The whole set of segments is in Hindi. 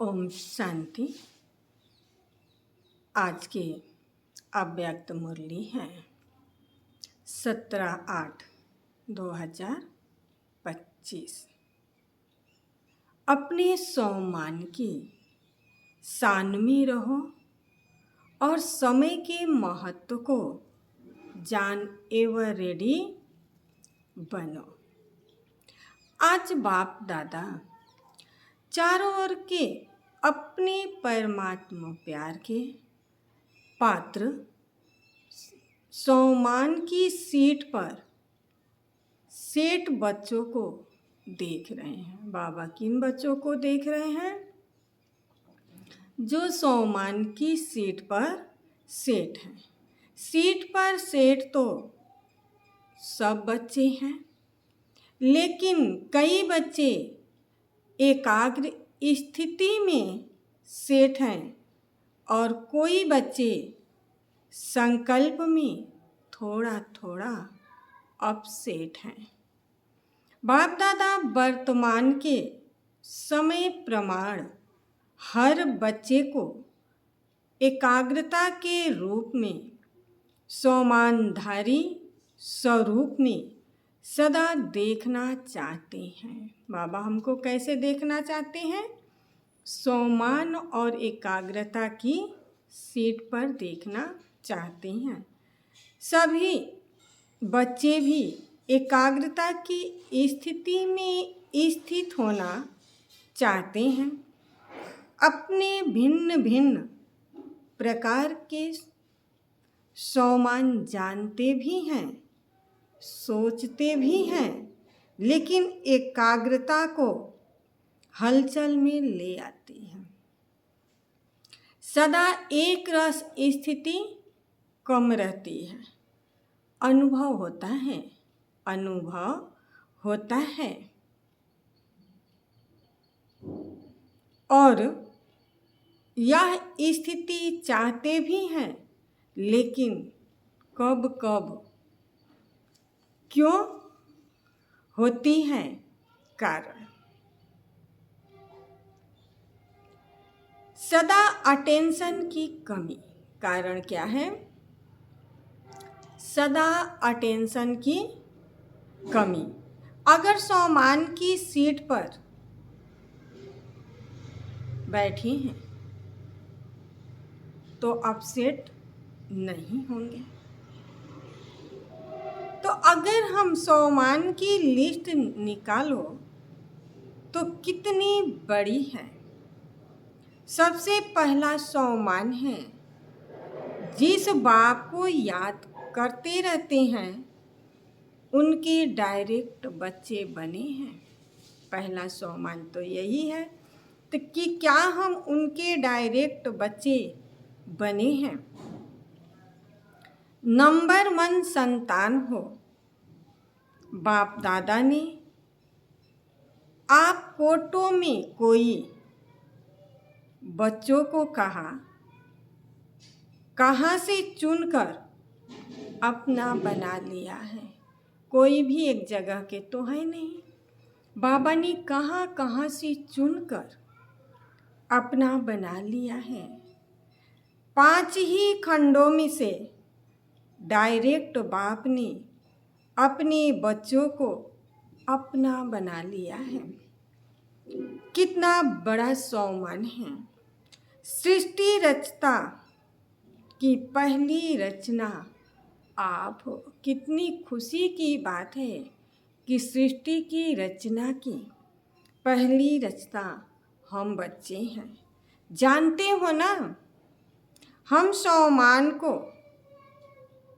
ओम शांति। आज की अव्यक्त मुरली है 17/8/2025। अपने सम्मान की शान में रहो और समय के महत्व को जान एवं रेडी बनो। आज बाप दादा चारों ओर के अपने परमात्मा प्यार के पात्र सम्मान की सीट पर सेठ बच्चों को देख रहे हैं। बाबा किन बच्चों को देख रहे हैं? जो सम्मान की सीट पर सेठ हैं। सीट पर सेठ तो सब बच्चे हैं, लेकिन कई बच्चे एकाग्र स्थिति में सेठ हैं और कोई बच्चे संकल्प में थोड़ा थोड़ा अपसेट हैं। बाप दादा वर्तमान के समय प्रमाण हर बच्चे को एकाग्रता के रूप में सम्मानधारी स्वरूप में सदा देखना चाहते हैं। बाबा हमको कैसे देखना चाहते हैं? सम्मान और एकाग्रता की सीट पर देखना चाहते हैं। सभी बच्चे भी एकाग्रता की स्थिति में स्थित होना चाहते हैं। अपने भिन्न भिन्न प्रकार के सम्मान जानते भी हैं, सोचते भी हैं, लेकिन एकाग्रता को हलचल में ले आते हैं। सदा एक रस स्थिति कम रहती है। अनुभव होता है और यह स्थिति चाहते भी हैं, लेकिन कब कब क्यों होती है? कारण सदा अटेंशन की कमी। कारण क्या है? सदा अटेंशन की कमी। अगर सम्मान की सीट पर बैठे हैं तो अपसेट नहीं होंगे। तो अगर हम सम्मान की लिस्ट निकालो तो कितनी बड़ी है। सबसे पहला सम्मान है जिस बाप को याद करते रहते हैं उनके डायरेक्ट बच्चे बने हैं। पहला सम्मान तो यही है तो कि क्या हम उनके डायरेक्ट बच्चे बने हैं। नंबर 1 संतान हो। बाप दादा ने आप फोटो में कोई बच्चों को कहाँ से चुनकर अपना बना लिया है। कोई भी एक जगह के तो है नहीं। बाबा ने कहाँ से चुनकर अपना बना लिया है। 5 ही खंडों में से डायरेक्ट बाप ने अपने बच्चों को अपना बना लिया है। कितना बड़ा सम्मान है। सृष्टि रचता की पहली रचना आप हो। कितनी खुशी की बात है कि सृष्टि की रचना की पहली रचना हम बच्चे हैं। जानते हो ना, हम सम्मान को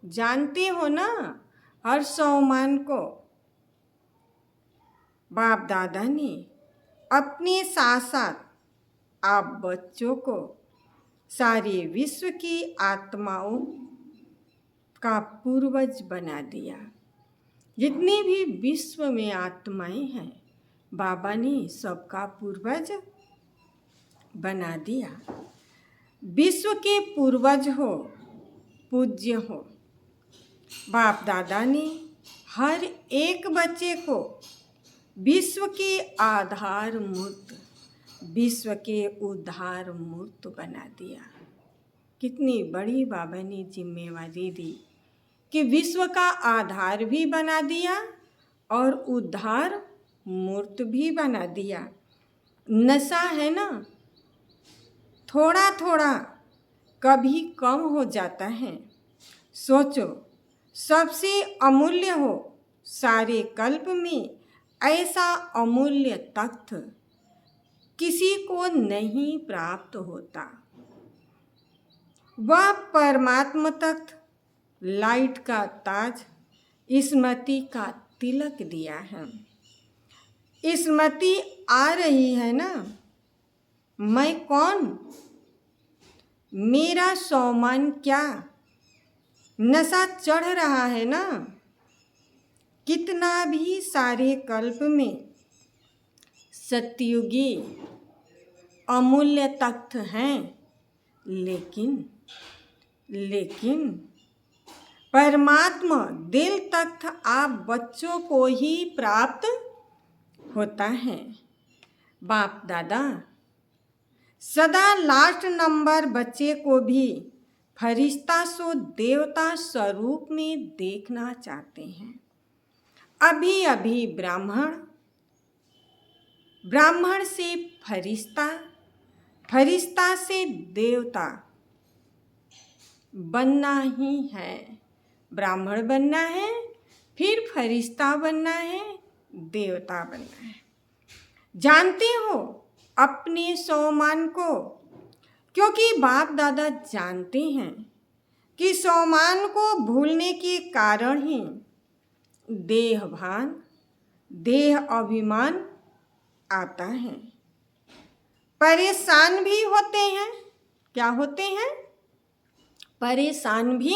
जानते हो ना। हर सम्मान को बाप दादा ने अपने साथ साथ आप बच्चों को सारे विश्व की आत्माओं का पूर्वज बना दिया। जितनी भी विश्व में आत्माएं हैं बाबा ने सबका पूर्वज बना दिया। विश्व के पूर्वज हो, पूज्य हो। बाप दादा ने हर एक बच्चे को विश्व के आधार मूर्त विश्व के उद्धार मूर्त बना दिया। कितनी बड़ी बाबा ने जिम्मेवारी दी कि विश्व का आधार भी बना दिया और उद्धार मूर्त भी बना दिया। नशा है ना, थोड़ा थोड़ा कभी कम हो जाता है। सोचो, सबसे अमूल्य हो सारे कल्प में, ऐसा अमूल्य तख्त किसी को नहीं प्राप्त होता। वह परमात्मा तख्त लाइट का ताज, स्मृति का तिलक दिया है। स्मृति आ रही है ना, मैं कौन, मेरा सम्मान क्या, नशा चढ़ रहा है ना। कितना भी सारे कल्प में सतयुगी अमूल्य तख्त हैं, लेकिन परमात्मा दिल तख्त आप बच्चों को ही प्राप्त होता है। बाप दादा सदा लास्ट नंबर बच्चे को भी फरिश्ता सो देवता स्वरूप में देखना चाहते हैं। अभी अभी ब्राह्मण से फरिश्ता, फरिश्ता से देवता बनना ही है। ब्राह्मण बनना है, फिर फरिश्ता बनना है, देवता बनना है। जानते हो अपने सम्मान को, क्योंकि बाप दादा जानते हैं कि सम्मान को भूलने के कारण ही देहभान, देह अभिमान आता है। परेशान भी होते हैं। क्या होते हैं? परेशान भी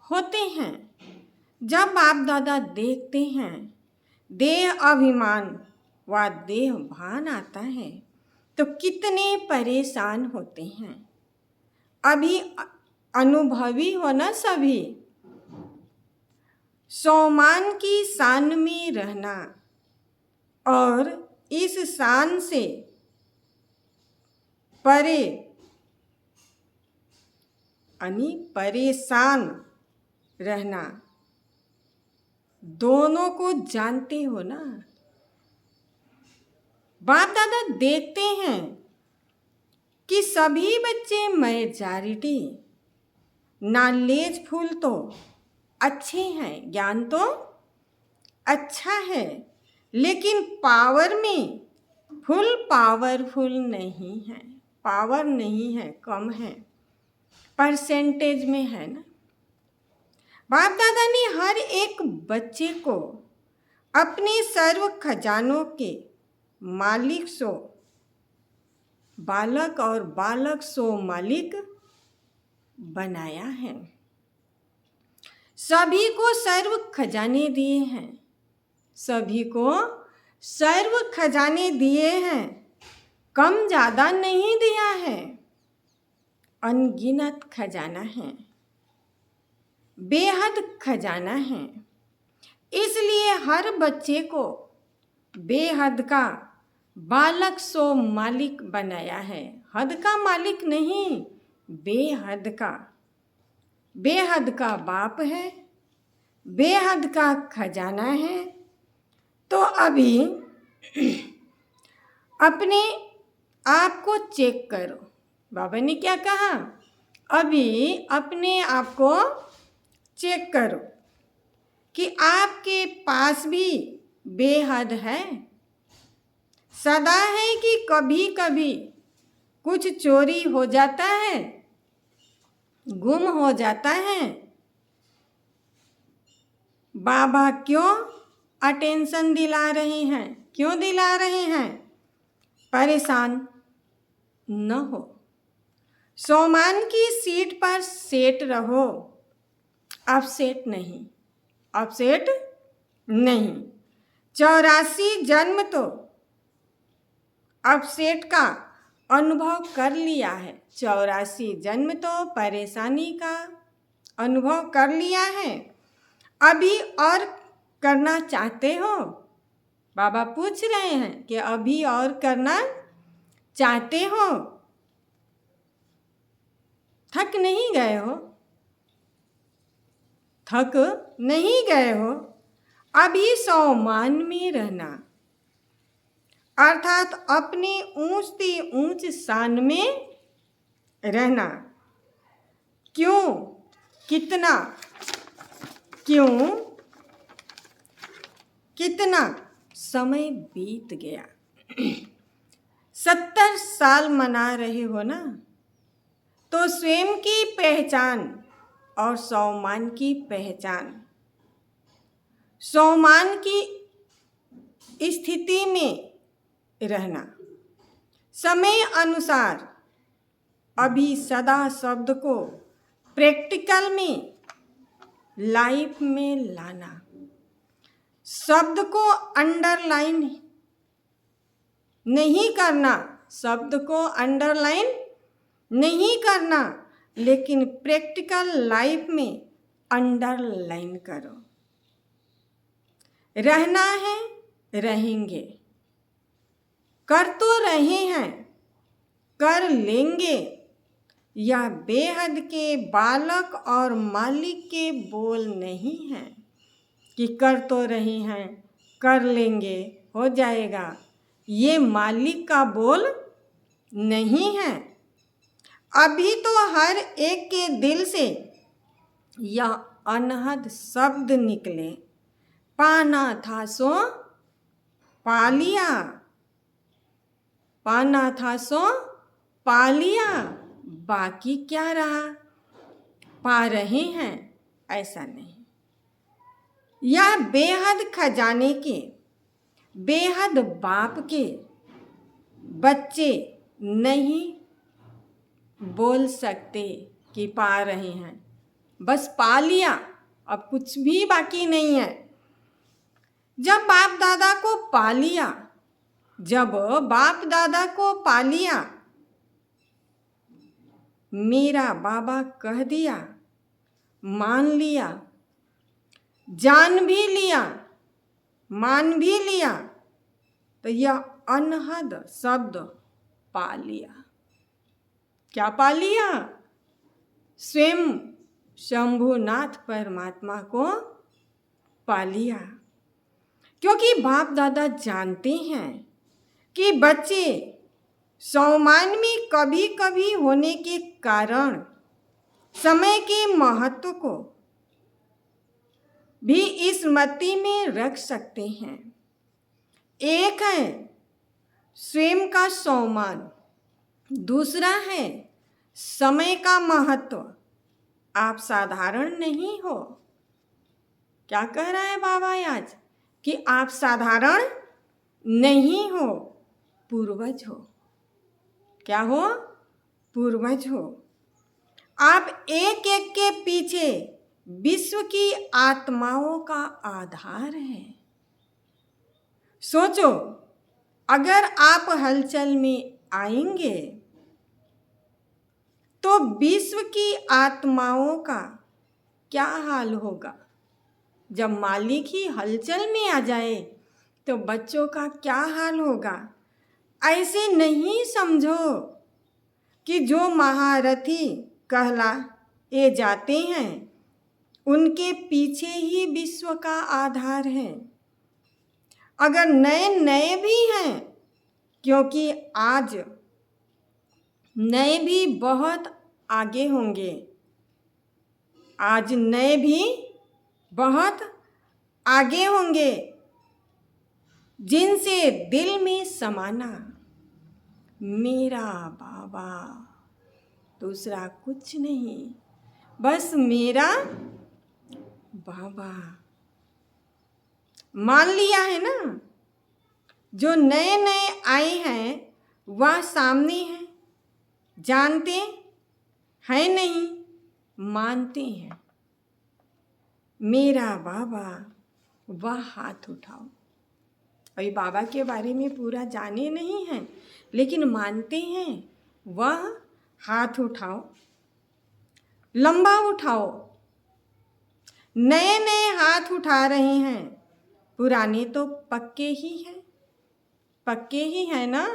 होते हैं। जब बाप दादा देखते हैं देह अभिमान व देह भान आता है तो कितने परेशान होते हैं। अभी अनुभवी हो ना सभी। सम्मान की शान में रहना और इस शान से परे यानी परेशान रहना, दोनों को जानते हो ना। बाप दादा देखते हैं कि सभी बच्चे मेजॉरिटी नॉलेजफुल तो अच्छे हैं, ज्ञान तो अच्छा है, लेकिन पावर में फुल पावरफुल नहीं है। पावर नहीं है, कम है, परसेंटेज में है ना। बाप दादा ने हर एक बच्चे को अपने सर्व खजानों के मालिक सो बालक और बालक सो मालिक बनाया है। सभी को सर्व खजाने दिए हैं, सभी को सर्व खजाने दिए हैं, कम ज़्यादा नहीं दिया है। अनगिनत खजाना है, बेहद खजाना है। इसलिए हर बच्चे को बेहद का बालक सो मालिक बनाया है। हद का मालिक नहीं, बेहद का। बेहद का बाप है, बेहद का खजाना है। तो अभी अपने आप को चेक करो। बाबा ने क्या कहा? अभी अपने आप को चेक करो कि आपके पास भी बेहद है। सदा है कि कभी कभी कुछ चोरी हो जाता है, गुम हो जाता है। बाबा क्यों अटेंशन दिला रहे हैं? क्यों दिला रहे हैं? परेशान न हो, सम्मान की सीट पर सेट रहो, अपसेट नहीं, अपसेट नहीं। 84 जन्म तो अपसेट का अनुभव कर लिया है। 84 जन्म तो परेशानी का अनुभव कर लिया है। अभी और करना चाहते हो? बाबा पूछ रहे हैं कि अभी और करना चाहते हो? थक नहीं गए हो? थक नहीं गए हो? अभी सम्मान में रहना, अर्थात अपनी ऊंचती ऊंच शान में रहना। क्यों? कितना? क्यों? कितना समय बीत गया। 70 साल मना रहे हो ना, तो स्वयं की पहचान और सम्मान की पहचान, सम्मान की स्थिति में रहना, समय अनुसार अभी सदा शब्द को प्रैक्टिकल में, लाइफ में लाना, शब्द को अंडरलाइन नहीं करना, शब्द को अंडरलाइन नहीं करना, लेकिन प्रैक्टिकल लाइफ में अंडरलाइन करो। रहना है, रहेंगे, कर तो रहे हैं, कर लेंगे। यह बेहद के बालक और मालिक के बोल नहीं हैं कि कर तो रहे हैं, कर लेंगे, हो जाएगा। ये मालिक का बोल नहीं है। अभी तो हर एक के दिल से यह अनहद शब्द निकले, पाना था सो पा लिया, पाना था सो पा लिया, बाकी क्या रहा? पा रहे हैं, ऐसा नहीं। यह बेहद खजाने के, बेहद बाप के बच्चे नहीं बोल सकते कि पा रहे हैं, बस पा लिया, अब कुछ भी बाकी नहीं है। जब बाप दादा को पा लिया, जब बाप दादा को पा लिया, मेरा बाबा कह दिया, मान लिया, जान भी लिया, मान भी लिया, तो यह अनहद शब्द पा लिया। क्या पा लिया? स्वयं शंभुनाथ परमात्मा को पा लिया। क्योंकि बाप दादा जानते हैं कि बच्चे सम्मान में कभी कभी होने के कारण समय के महत्व को भी स्मृति में रख सकते हैं। एक है स्वयं का सम्मान, दूसरा है समय का महत्व। आप साधारण नहीं हो। क्या कह रहा है बाबा आज? कि आप साधारण नहीं हो, पूर्वज हो। क्या हो? पूर्वज हो। आप एक एक के पीछे विश्व की आत्माओं का आधार है। सोचो, अगर आप हलचल में आएंगे तो विश्व की आत्माओं का क्या हाल होगा? जब मालिक ही हलचल में आ जाए तो बच्चों का क्या हाल होगा? ऐसे नहीं समझो कि जो महारथी कहलाए जाते हैं उनके पीछे ही विश्व का आधार है। अगर नए नए भी हैं, क्योंकि आज नए भी बहुत आगे होंगे, आज नए भी बहुत आगे होंगे, जिनसे दिल में समाना मेरा बाबा, दूसरा कुछ नहीं, बस मेरा बाबा। मान लिया है ना? जो नए नए आए हैं वह सामने हैं, जानते हैं नहीं, मानते हैं मेरा बाबा, वह हाथ उठाओ। अभी बाबा के बारे में पूरा जाने नहीं हैं, लेकिन मानते हैं, वह हाथ उठाओ, लंबा उठाओ। नए नए हाथ उठा रहे हैं, पुराने तो पक्के ही हैं, पक्के ही हैं ना।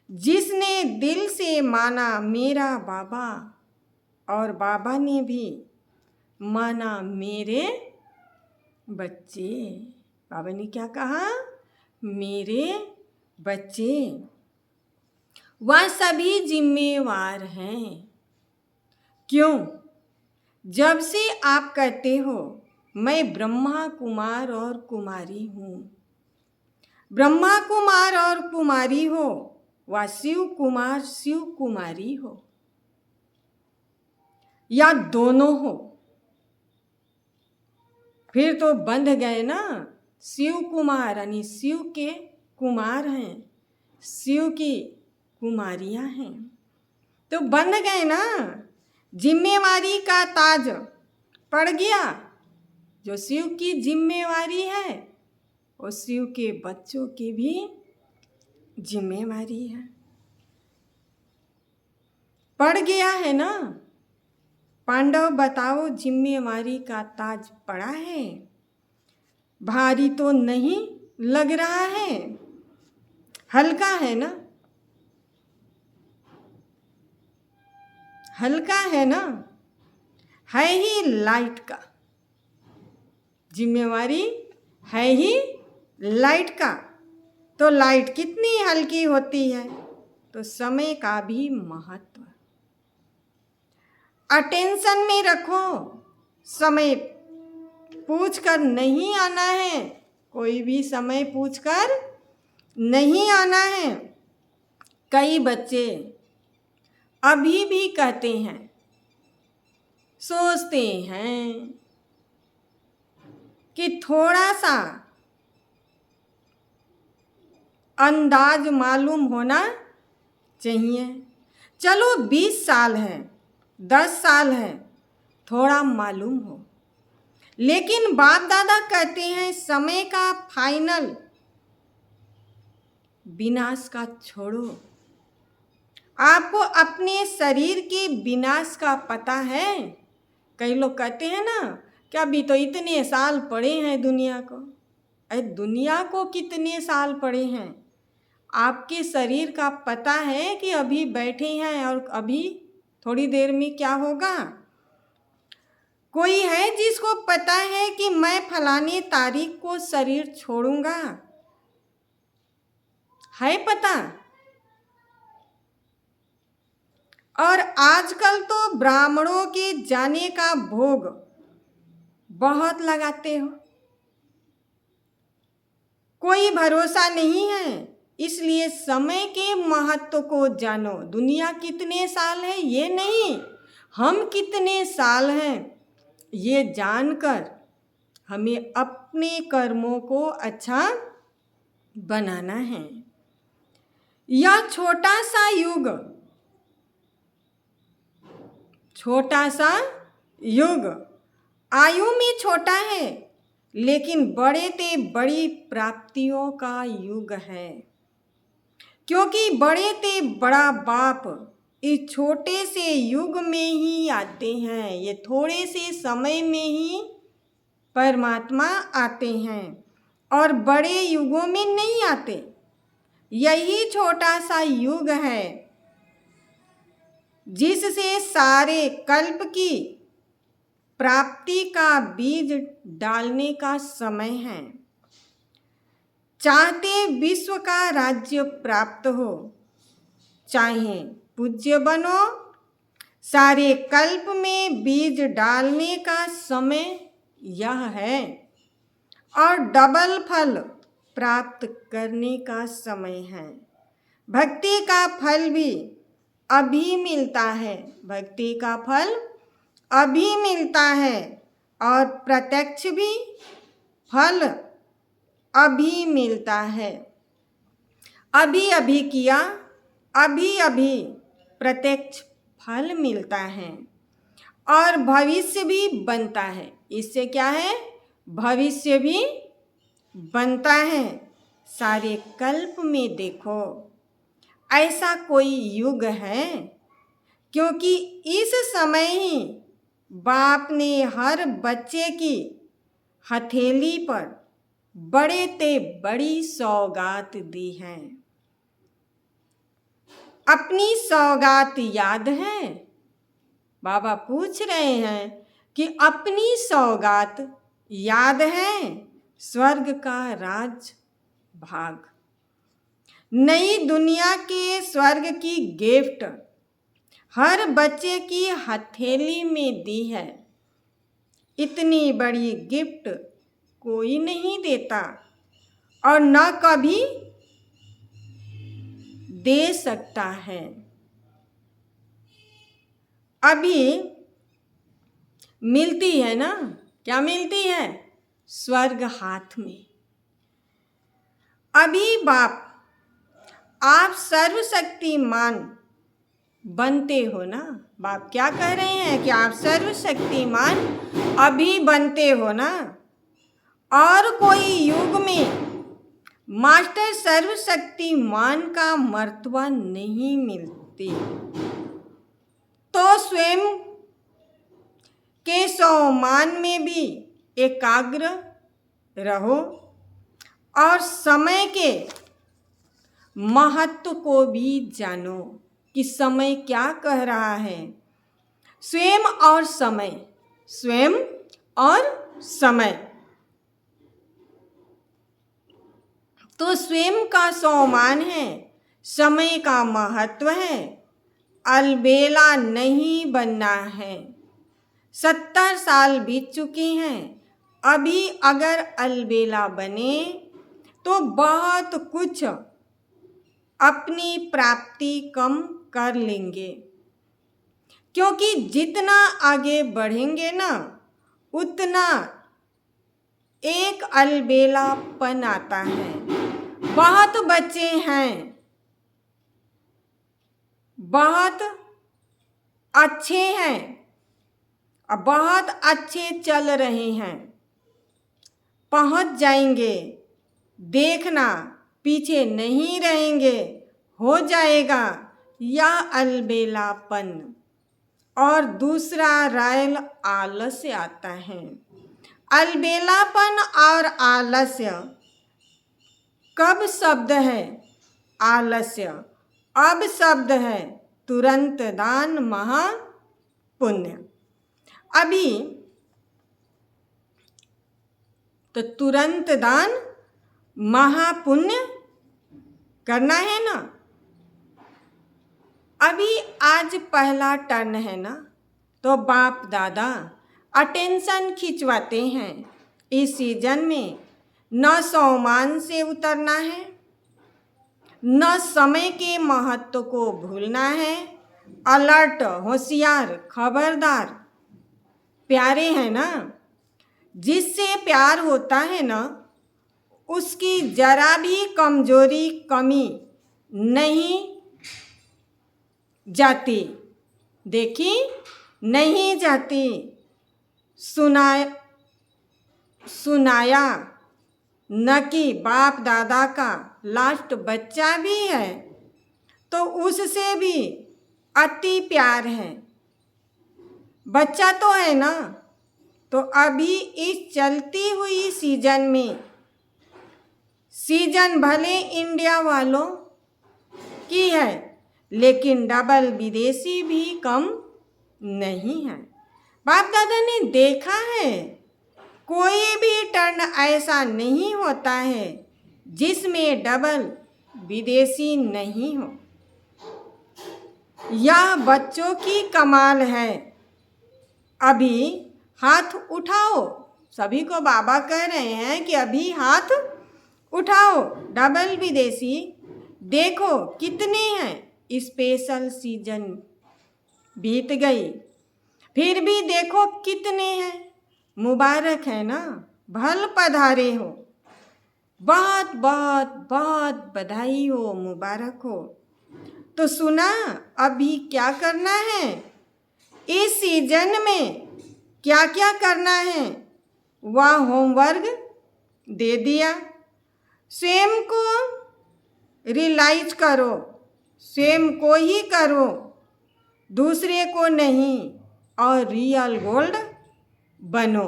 जिसने दिल से माना मेरा बाबा और बाबा ने भी माना मेरे बच्चे। बाबा ने क्या कहा? मेरे बच्चे। वह सभी जिम्मेवार हैं। क्यों? जब से आप कहते हो मैं ब्रह्मा कुमार और कुमारी हूँ। ब्रह्मा कुमार और कुमारी हो व शिव कुमार शिव कुमारी हो या दोनों हो, फिर तो बंध गए ना। शिव कुमार यानी शिव के कुमार हैं, शिव की कुमारियां हैं, तो बंध गए ना। जिम्मेवारी का ताज पड़ गया। जो शिव की जिम्मेवारी है वो शिव के बच्चों की भी जिम्मेवारी है। पड़ गया है ना। पांडव बताओ, जिम्मेवारी का ताज पड़ा है? भारी तो नहीं लग रहा है, हल्का है ना, हल्का है ना, है ही लाइट का। जिम्मेवारी है ही लाइट का। तो लाइट कितनी हल्की होती है, तो समय का भी महत्व। अटेंशन में रखो, समय पूछकर नहीं आना है, कोई भी समय पूछकर नहीं आना है। कई बच्चे अभी भी कहते हैं, सोचते हैं कि थोड़ा सा अंदाज मालूम होना चाहिए। चलो 20 साल है, 10 साल है, थोड़ा मालूम हो। लेकिन बाप दादा कहते हैं समय का फाइनल विनाश का छोड़ो। आपको अपने शरीर के विनाश का पता है? कई लोग कहते हैं ना कि अभी तो इतने साल पड़े हैं दुनिया को। अरे दुनिया को कितने साल पड़े हैं? आपके शरीर का पता है कि अभी बैठे हैं और अभी थोड़ी देर में क्या होगा? कोई है जिसको पता है कि मैं फलाने तारीख को शरीर छोड़ूंगा? है पता? और आजकल तो ब्राह्मणों के जाने का भोग बहुत लगाते हो। कोई भरोसा नहीं है, इसलिए समय के महत्व को जानो। दुनिया कितने साल है ये नहीं, हम कितने साल हैं ये जानकर हमें अपने कर्मों को अच्छा बनाना है। यह छोटा सा युग, छोटा सा युग आयु में छोटा है, लेकिन बड़े ते बड़ी प्राप्तियों का युग है। क्योंकि बड़े ते बड़ा बाप इस छोटे से युग में ही आते हैं। ये थोड़े से समय में ही परमात्मा आते हैं और बड़े युगों में नहीं आते। यही छोटा सा युग है जिससे सारे कल्प की प्राप्ति का बीज डालने का समय है। चाहते विश्व का राज्य प्राप्त हो, चाहे पूज्य बनो, सारे कल्प में बीज डालने का समय यह है और डबल फल प्राप्त करने का समय है। भक्ति का फल भी अभी मिलता है, भक्ति का फल अभी मिलता है और प्रत्यक्ष भी फल अभी मिलता है। अभी अभी किया, अभी अभी प्रत्यक्ष फल मिलता है और भविष्य भी बनता है। इससे क्या है? भविष्य भी बनता है। सारे कल्प में देखो ऐसा कोई युग है, क्योंकि इस समय ही बाप ने हर बच्चे की हथेली पर बड़े ते बड़ी सौगात दी है। अपनी सौगात याद है? बाबा पूछ रहे हैं कि अपनी सौगात याद है? स्वर्ग का राज भाग, नई दुनिया के स्वर्ग की गिफ्ट हर बच्चे की हथेली में दी है। इतनी बड़ी गिफ्ट कोई नहीं देता और न कभी दे सकता है। अभी मिलती है ना, क्या मिलती है? स्वर्ग हाथ में। अभी बाप आप सर्वशक्तिमान बनते हो ना। बाप क्या कह रहे हैं कि आप सर्वशक्तिमान अभी बनते हो ना, और कोई युग में मास्टर सर्वशक्तिमान का मर्तबा नहीं मिलती। तो स्वयं के सम्मान में भी एकाग्र रहो और समय के महत्व को भी जानो कि समय क्या कह रहा है। स्वयं और समय, स्वयं और समय। तो स्वयं का सम्मान है, समय का महत्व है, अलबेला नहीं बनना है। 70 साल बीत चुकी हैं, अभी अगर अलबेला बने तो बहुत कुछ अपनी प्राप्ति कम कर लेंगे, क्योंकि जितना आगे बढ़ेंगे ना उतना एक अलबेलापन आता है। बहुत बच्चे हैं, बहुत अच्छे हैं, बहुत अच्छे चल रहे हैं, पहुंच जाएंगे, देखना पीछे नहीं रहेंगे, हो जाएगा यह अलबेलापन। और दूसरा रायल आलस्य आता है। अलबेलापन और आलस्य कब शब्द है? आलस्य अब शब्द है तुरंत दान महापुण्य। अभी तो तुरंत दान महापुण्य करना है ना। अभी आज पहला टर्न है ना, तो बाप दादा अटेंशन खिंचवाते हैं। इस सीजन में न सम्मान से उतरना है, न समय के महत्व को भूलना है। अलर्ट, होशियार, खबरदार, प्यारे हैं ना। जिससे प्यार होता है ना उसकी जरा भी कमजोरी कमी नहीं जाती, देखी नहीं जाती। सुनाया न कि बाप दादा का लास्ट बच्चा भी है तो उससे भी अति प्यार है। बच्चा तो है ना, तो अभी इस चलती हुई सीजन में, सीजन भले इंडिया वालों की है लेकिन डबल विदेशी भी कम नहीं है। बाप दादा ने देखा है कोई भी टर्न ऐसा नहीं होता है जिसमें डबल विदेशी नहीं हो। यह बच्चों की कमाल है। अभी हाथ उठाओ, सभी को बाबा कह रहे हैं कि अभी हाथ उठाओ। डबल विदेशी देखो कितने हैं। स्पेशल सीजन बीत गई, फिर भी देखो कितने हैं। मुबारक है ना, भल पधारे हो। बहुत बहुत बहुत बधाई हो, मुबारक हो। तो सुना अभी क्या करना है, इस सीजन में क्या क्या करना है वह होमवर्क दे दिया। स्वयं को रियलाइज करो, स्वयं को ही करो, दूसरे को नहीं, और रियल गोल्ड बनो।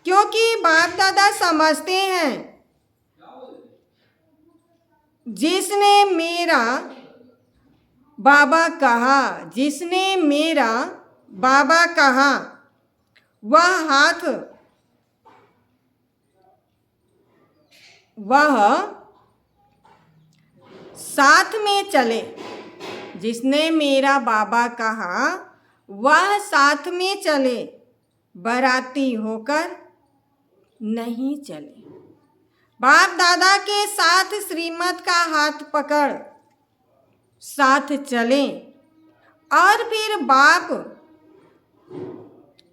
क्योंकि बाप दादा समझते हैं जिसने मेरा बाबा कहा, जिसने मेरा बाबा कहा, वह साथ में चले। जिसने मेरा बाबा कहा वह साथ में चले, बाराती होकर नहीं चले। बाप दादा के साथ श्रीमत का हाथ पकड़ साथ चलें और फिर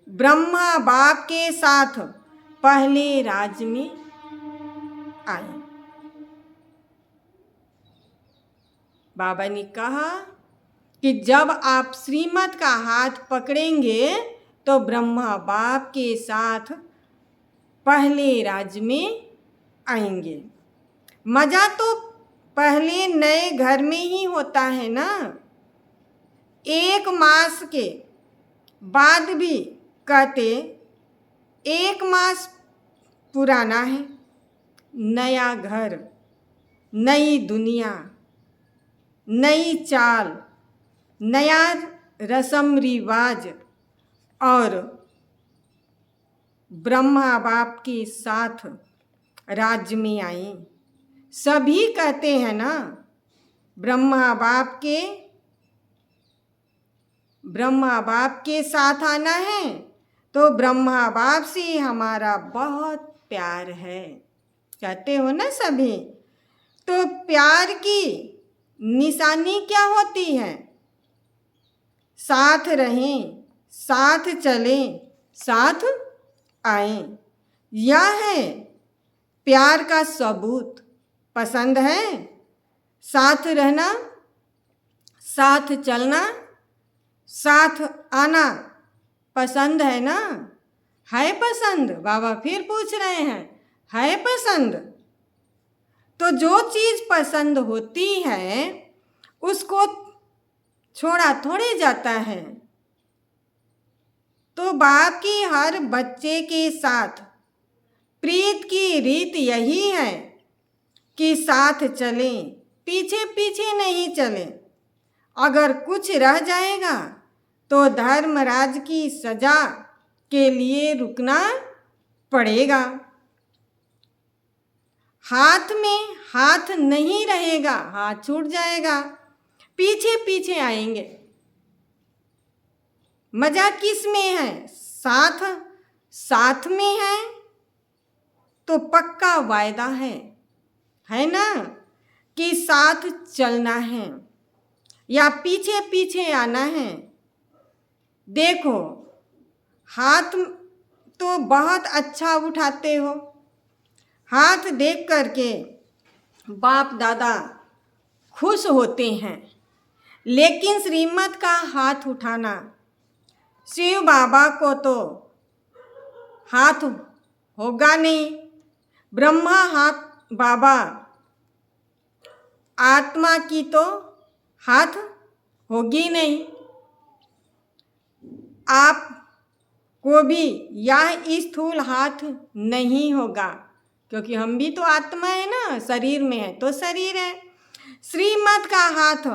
ब्रह्मा बाप के साथ पहले राज में आए। बाबा ने कहा कि जब आप श्रीमत का हाथ पकड़ेंगे तो ब्रह्मा बाप के साथ पहले राज में आएंगे। मज़ा तो पहले नए घर में ही होता है ना। 1 मास के बाद भी कहते 1 मास पुराना है। नया घर, नई दुनिया, नई चाल, नया रस्म रिवाज और ब्रह्मा बाप के साथ राज्य में आए। सभी कहते हैं ना, ब्रह्मा बाप के साथ आना है तो ब्रह्मा बाप से हमारा बहुत प्यार है, कहते हो ना सभी। तो प्यार की निशानी क्या होती है? साथ रहें, साथ चलें, साथ आएं। यह है प्यार का सबूत। पसंद है साथ रहना, साथ चलना, साथ आना? पसंद है ना? है पसंद? बाबा फिर पूछ रहे हैं, है पसंद? तो जो चीज़ पसंद होती है उसको छोड़ा थोड़े जाता है। तो बाप की हर बच्चे के साथ प्रीत की रीत यही है कि साथ चलें, पीछे पीछे नहीं चलें। अगर कुछ रह जाएगा तो धर्मराज की सजा के लिए रुकना पड़ेगा। हाथ में हाथ नहीं रहेगा, हाथ छूट जाएगा, पीछे पीछे आएंगे। मजा किस में है? साथ में है तो पक्का वायदा है ना कि साथ चलना है या पीछे पीछे आना है। देखो, हाथ तो बहुत अच्छा उठाते हो। हाथ देख करके बाप दादा खुश होते हैं, लेकिन श्रीमत का हाथ उठाना शिव बाबा को तो हाथ होगा नहीं। ब्रह्मा हाथ बाबा, आत्मा की तो हाथ होगी नहीं। आप को भी यह स्थूल हाथ नहीं होगा, क्योंकि हम भी तो आत्मा है ना, शरीर में है तो शरीर है। श्रीमत का हाथ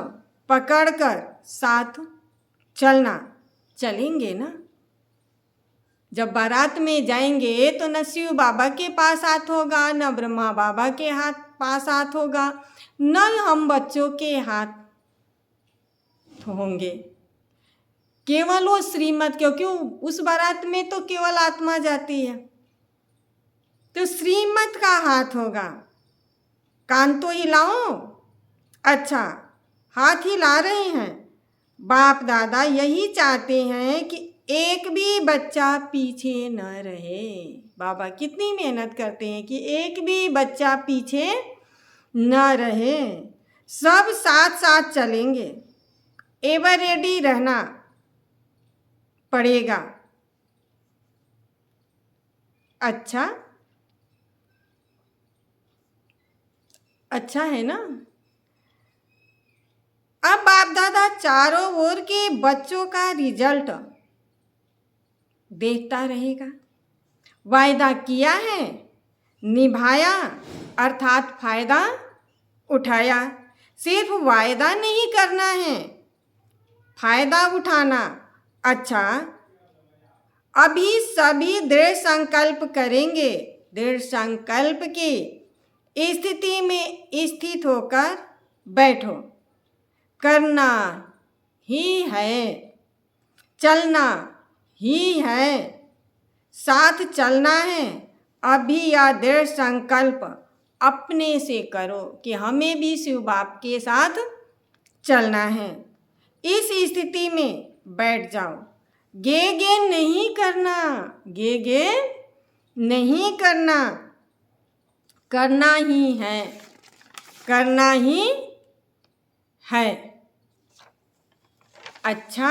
पकड़कर साथ चलेंगे ना। जब बारात में जाएंगे तो न शिव बाबा के पास हाथ होगा, न ब्रह्मा बाबा के पास हाथ होगा, न हम बच्चों के हाथ होंगे। केवल वो श्रीमत, क्योंकि उस बारात में तो केवल आत्मा जाती है, तो श्रीमत का हाथ होगा। कान तो हिलाओ। अच्छा, हाथ हिला रहे हैं। बाप दादा यही चाहते हैं कि एक भी बच्चा पीछे न रहे। बाबा कितनी मेहनत करते हैं कि एक भी बच्चा पीछे न रहे। सब साथ साथ चलेंगे। एवर रेडी रहना पड़ेगा। अच्छा है ना। अब बाप दादा चारों ओर के बच्चों का रिजल्ट देखता रहेगा। वायदा किया है, निभाया, अर्थात फायदा उठाया। सिर्फ वायदा नहीं करना है, फायदा उठाना। अच्छा, अभी सभी दृढ़ संकल्प करेंगे। दृढ़ संकल्प की स्थिति में स्थित होकर बैठो। करना ही है, चलना ही है, साथ चलना है। अभी यह दृढ़ संकल्प अपने से करो कि हमें भी शिव बाप के साथ चलना है। इस स्थिति में बैठ जाओ। गे गे नहीं करना, गे गे नहीं करना, करना ही है, करना ही है। अच्छा,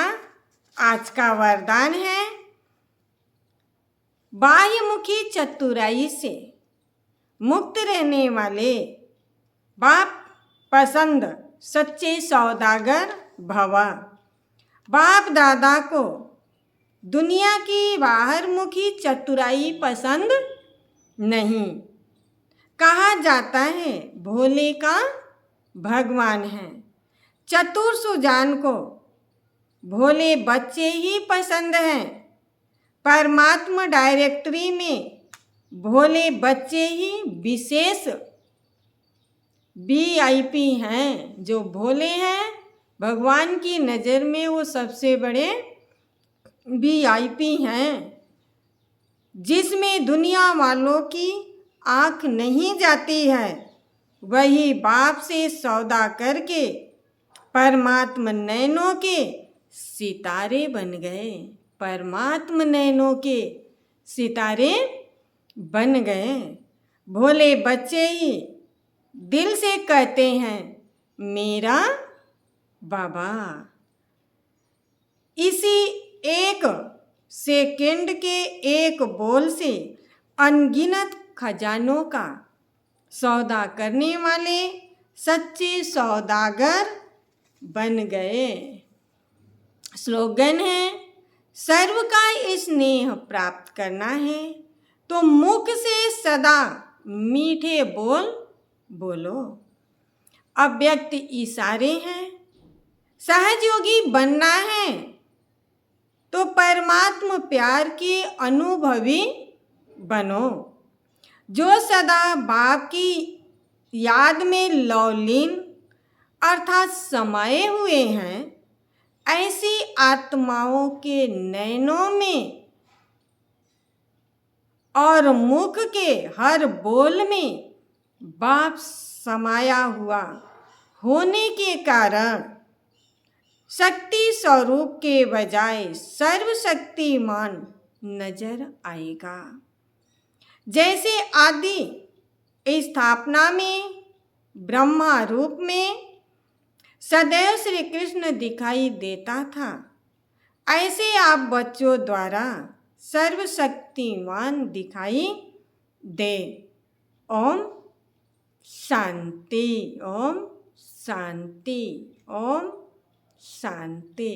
आज का वरदान है, बाह्यमुखी चतुराई से मुक्त रहने वाले बाप पसंद सच्चे सौदागर भवा। बाप दादा को दुनिया की बाहरमुखी चतुराई पसंद नहीं। कहा जाता है भोले का भगवान है। चतुर सुजान को भोले बच्चे ही पसंद हैं। परमात्मा डायरेक्टरी में भोले बच्चे ही विशेष VIP हैं। जो भोले हैं भगवान की नज़र में वो सबसे बड़े VIP हैं, जिसमें दुनिया वालों की आँख नहीं जाती है। वही बाप से सौदा करके परमात्मा नैनों के सितारे बन गए। परमात्मा नैनों के सितारे बन गए। भोले बच्चे ही दिल से कहते हैं मेरा बाबा। इसी एक सेकंड के एक बोल से अनगिनत खजानों का सौदा करने वाले सच्चे सौदागर बन गए। स्लोगन है, सर्व का स्नेह प्राप्त करना है तो मुख से सदा मीठे बोल बोलो। अव्यक्त इशारे हैं, सहजयोगी बनना है तो परमात्मा प्यार के अनुभवी बनो। जो सदा बाप की याद में लौलीन अर्थात समाये हुए हैं, ऐसी आत्माओं के नैनों में और मुख के हर बोल में बाप समाया हुआ होने के कारण शक्ति स्वरूप के बजाय सर्वशक्तिमान नजर आएगा। जैसे आदि स्थापना में ब्रह्मा रूप में सदैव श्री कृष्ण दिखाई देता था, ऐसे आप बच्चों द्वारा सर्वशक्तिमान दिखाई दे। ओम शांति, ओम शांति, ओम शांति।